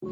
No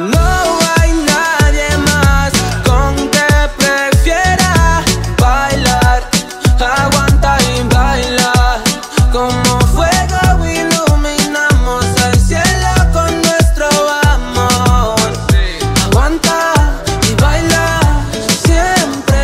hay nadie más con que prefiera bailar, aguanta y baila, como fuego iluminamos el cielo con nuestro amor, aguanta y baila siempre.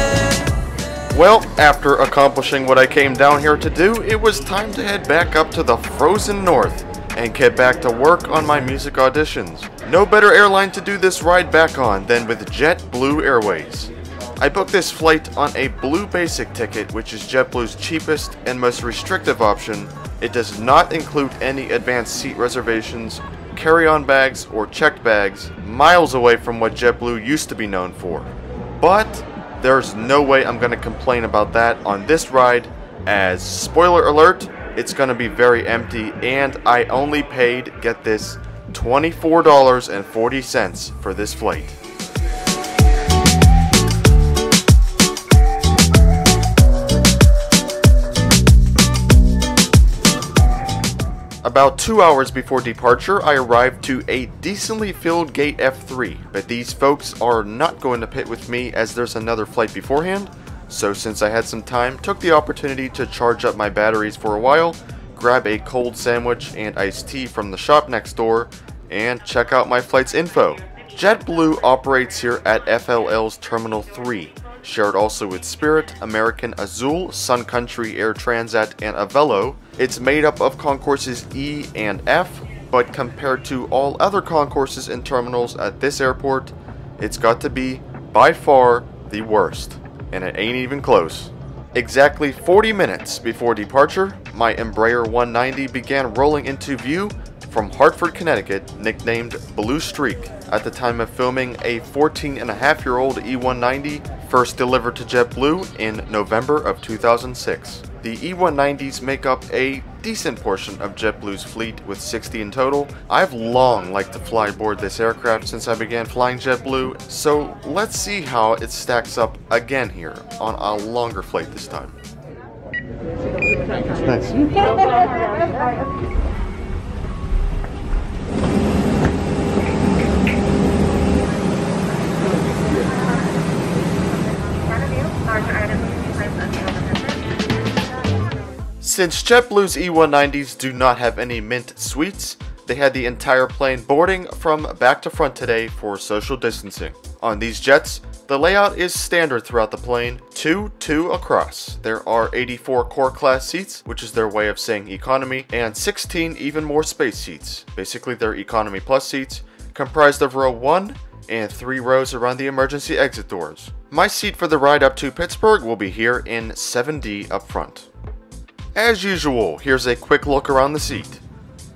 Well, after accomplishing what I came down here to do, it was time to head back up to the frozen north and get back to work on my music auditions. No better airline to do this ride back on than with JetBlue Airways. I booked this flight on a Blue Basic ticket, which is JetBlue's cheapest and most restrictive option. It does not include any advanced seat reservations, carry-on bags, or checked bags, miles away from what JetBlue used to be known for. But there's no way I'm going to complain about that on this ride, as, spoiler alert, it's going to be very empty, and I only paid, get this, $24.40 for this flight. About 2 hours before departure, I arrived to a decently filled gate F3, but these folks are not going to pit with me as there's another flight beforehand. So since I had some time, took the opportunity to charge up my batteries for a while, grab a cold sandwich and iced tea from the shop next door, and check out my flight's info. JetBlue operates here at FLL's Terminal 3, shared also with Spirit, American Azul, Sun Country Air Transat, and Avelo. It's made up of concourses E and F, but compared to all other concourses and terminals at this airport, it's got to be, by far, the worst. And it ain't even close. Exactly 40 minutes before departure, my Embraer 190 began rolling into view from Hartford, Connecticut, nicknamed Blue Streak, at the time of filming a 14-and-a-half-year-old E190, first delivered to JetBlue in November of 2006. The E190s make up a decent portion of JetBlue's fleet, with 60 in total. I've long liked to fly aboard this aircraft since I began flying JetBlue, so let's see how it stacks up again here on a longer flight this time. Thanks. Since JetBlue's E190s do not have any mint suites, they had the entire plane boarding from back to front today for social distancing. On these jets, the layout is standard throughout the plane, 2 across. There are 84 core class seats, which is their way of saying economy, and 16 even more space seats, basically their economy plus seats, comprised of row 1 and 3 rows around the emergency exit doors. My seat for the ride up to Pittsburgh will be here in 7D up front. As usual, here's a quick look around the seat.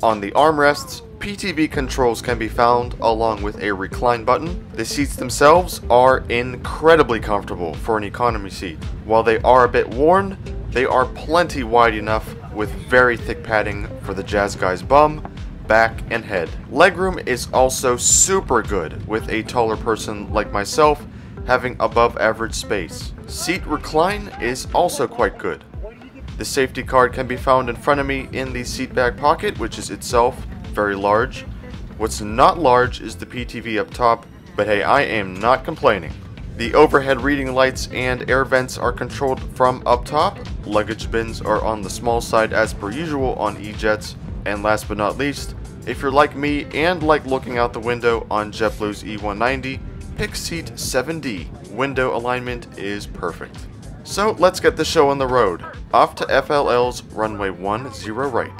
On the armrests, PTV controls can be found along with a recline button. The seats themselves are incredibly comfortable for an economy seat. While they are a bit worn, they are plenty wide enough with very thick padding for the jazz guy's bum, back, and head. Legroom is also super good, with a taller person like myself having above average space. Seat recline is also quite good. The safety card can be found in front of me in the seat back pocket, which is itself very large. What's not large is the PTV up top, but hey, I am not complaining. The overhead reading lights and air vents are controlled from up top. Luggage bins are on the small side as per usual on E-Jets. And last but not least, if you're like me and like looking out the window on JetBlue's E190, pick seat 7D. Window alignment is perfect. So let's get the show on the road. Off to FLL's runway 10 right.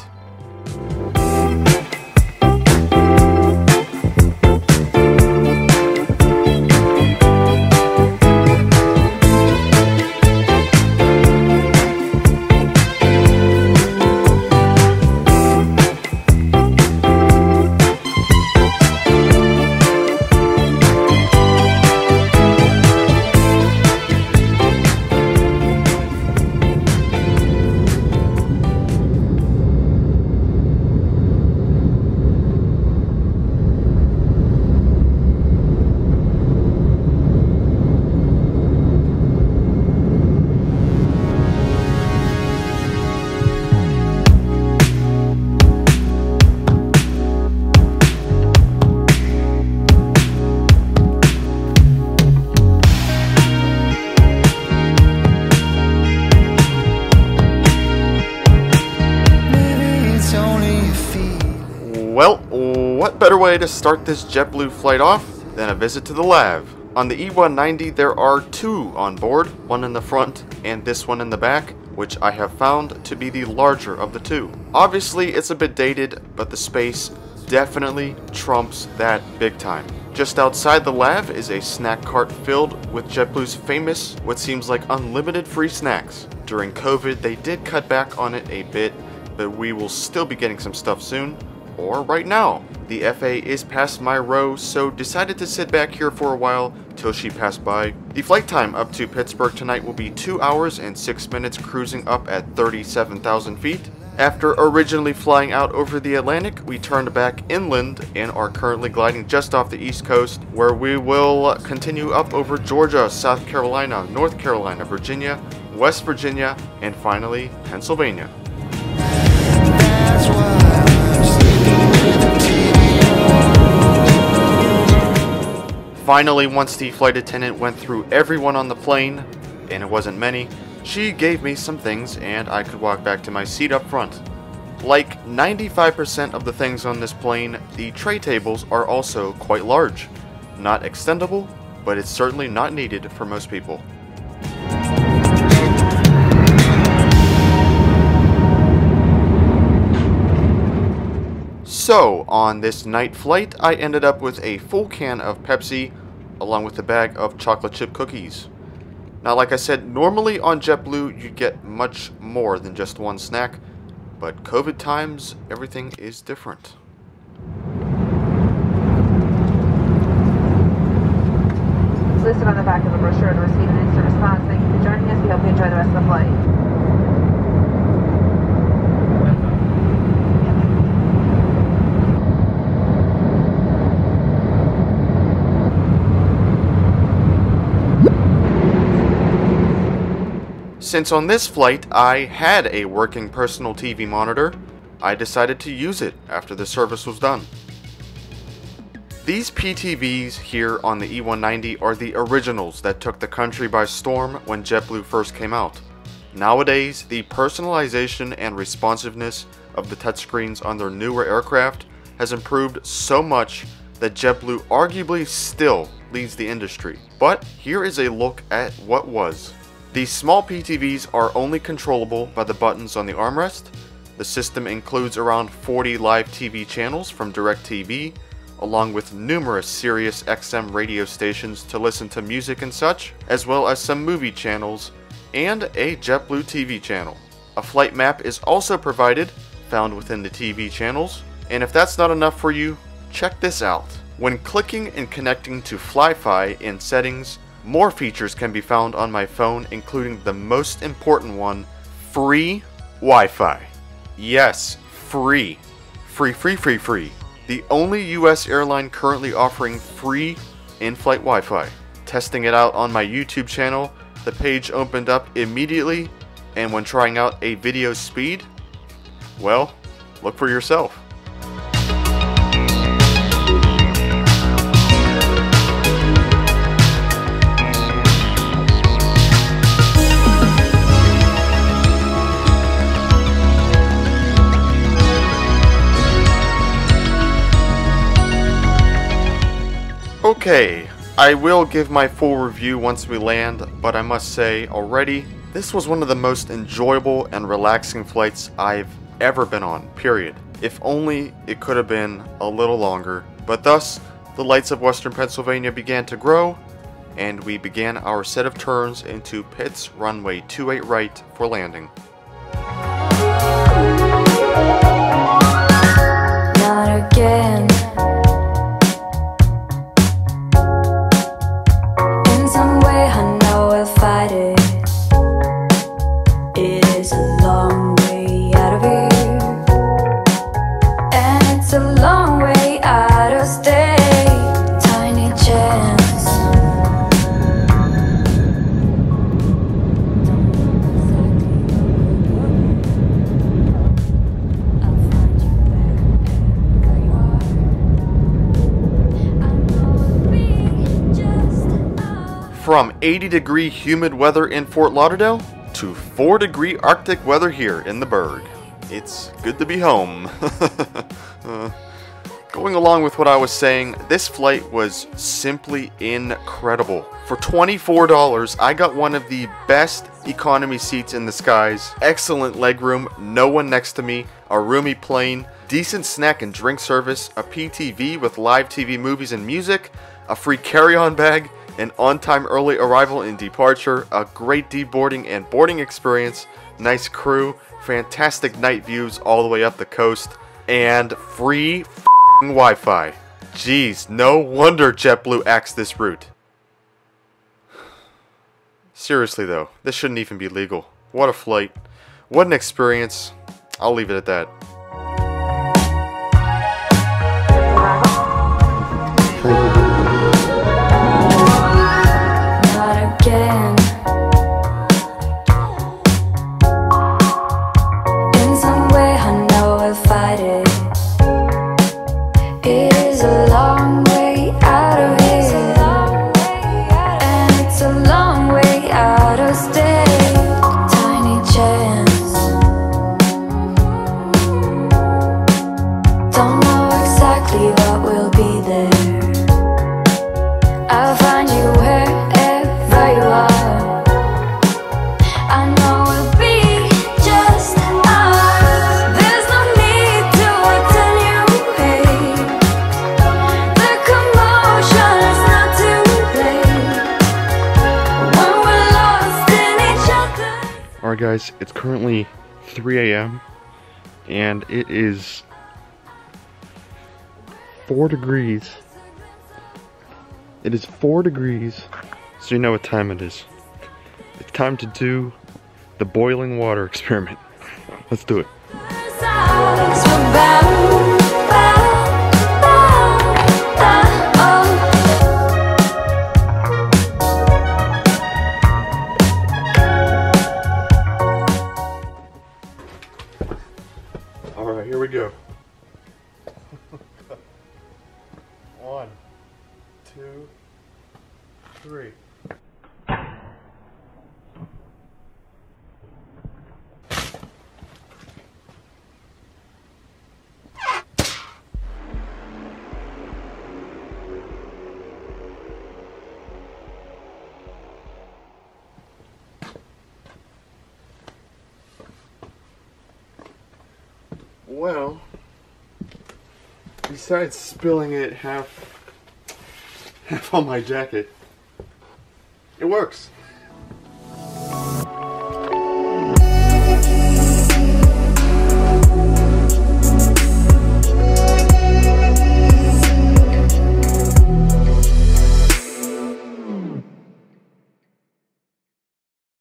Well, what better way to start this JetBlue flight off than a visit to the lab? On the E190 there are two on board, one in the front and this one in the back, which I have found to be the larger of the two. Obviously it's a bit dated, but the space definitely trumps that big time. Just outside the lab is a snack cart filled with JetBlue's famous, what seems like unlimited free snacks. During COVID they did cut back on it a bit, but we will still be getting some stuff soon, or right now. The FA is past my row, so decided to sit back here for a while till she passed by. The flight time up to Pittsburgh tonight will be 2 hours and 6 minutes, cruising up at 37,000 feet. After originally flying out over the Atlantic, we turned back inland and are currently gliding just off the East Coast, where we will continue up over Georgia, South Carolina, North Carolina, Virginia, West Virginia, and finally Pennsylvania. Finally, once the flight attendant went through everyone on the plane, and it wasn't many, she gave me some things and I could walk back to my seat up front. Like 95% of the things on this plane, the tray tables are also quite large. Not extendable, but it's certainly not needed for most people. So, on this night flight, I ended up with a full can of Pepsi, along with a bag of chocolate chip cookies. Now, like I said, normally on JetBlue, you get much more than just one snack, but COVID times, everything is different. It's listed on the back of the brochure to receive an instant response. Thank you for joining us. We hope you enjoy the rest of the flight. Since on this flight I had a working personal TV monitor, I decided to use it after the service was done. These PTVs here on the E190 are the originals that took the country by storm when JetBlue first came out. Nowadays, the personalization and responsiveness of the touchscreens on their newer aircraft has improved so much that JetBlue arguably still leads the industry. But here is a look at what was. These small PTVs are only controllable by the buttons on the armrest. The system includes around 40 live TV channels from DirecTV, along with numerous Sirius XM radio stations to listen to music and such, as well as some movie channels, and a JetBlue TV channel. A flight map is also provided, found within the TV channels, and if that's not enough for you, check this out. When clicking and connecting to Fly-Fi in settings, more features can be found on my phone, including the most important one, free Wi-Fi. Yes, free. Free. The only US airline currently offering free in-flight Wi-Fi. Testing it out on my YouTube channel, the page opened up immediately, and when trying out a video speed, well, look for yourself. Okay, I will give my full review once we land, but I must say already, this was one of the most enjoyable and relaxing flights I've ever been on, period. If only it could have been a little longer, but thus, the lights of Western Pennsylvania began to grow, and we began our set of turns into Pitt's runway 28 right for landing. Not again. From 80-degree humid weather in Fort Lauderdale to 4-degree Arctic weather here in the Berg. It's good to be home. Going along with what I was saying, this flight was simply incredible. For $24, I got one of the best economy seats in the skies, excellent legroom, no one next to me, a roomy plane, decent snack and drink service, a PTV with live TV movies and music, a free carry-on bag, an on-time early arrival and departure, a great deboarding and boarding experience, nice crew, fantastic night views all the way up the coast, and free Wi-Fi. Jeez, no wonder JetBlue axed this route. Seriously though, this shouldn't even be legal. What a flight. What an experience. I'll leave it at that. Not again. In some way I know I'll fight it. It is a long way out of here, and it's a long way out of state. Tiny chance. Don't know exactly what will be there. I'll find you wherever you are. I know we'll be just us. There's no need to attenuate. The commotion is not too late when we're lost in each other. Alright guys, it's currently 3 a.m. and it is 4 degrees. It is 4 degrees, so you know what time it is. It's time to do the boiling water experiment. Let's do it. Alright, here we go. 1, 2, 3. Well, besides spilling it half on my jacket, it works.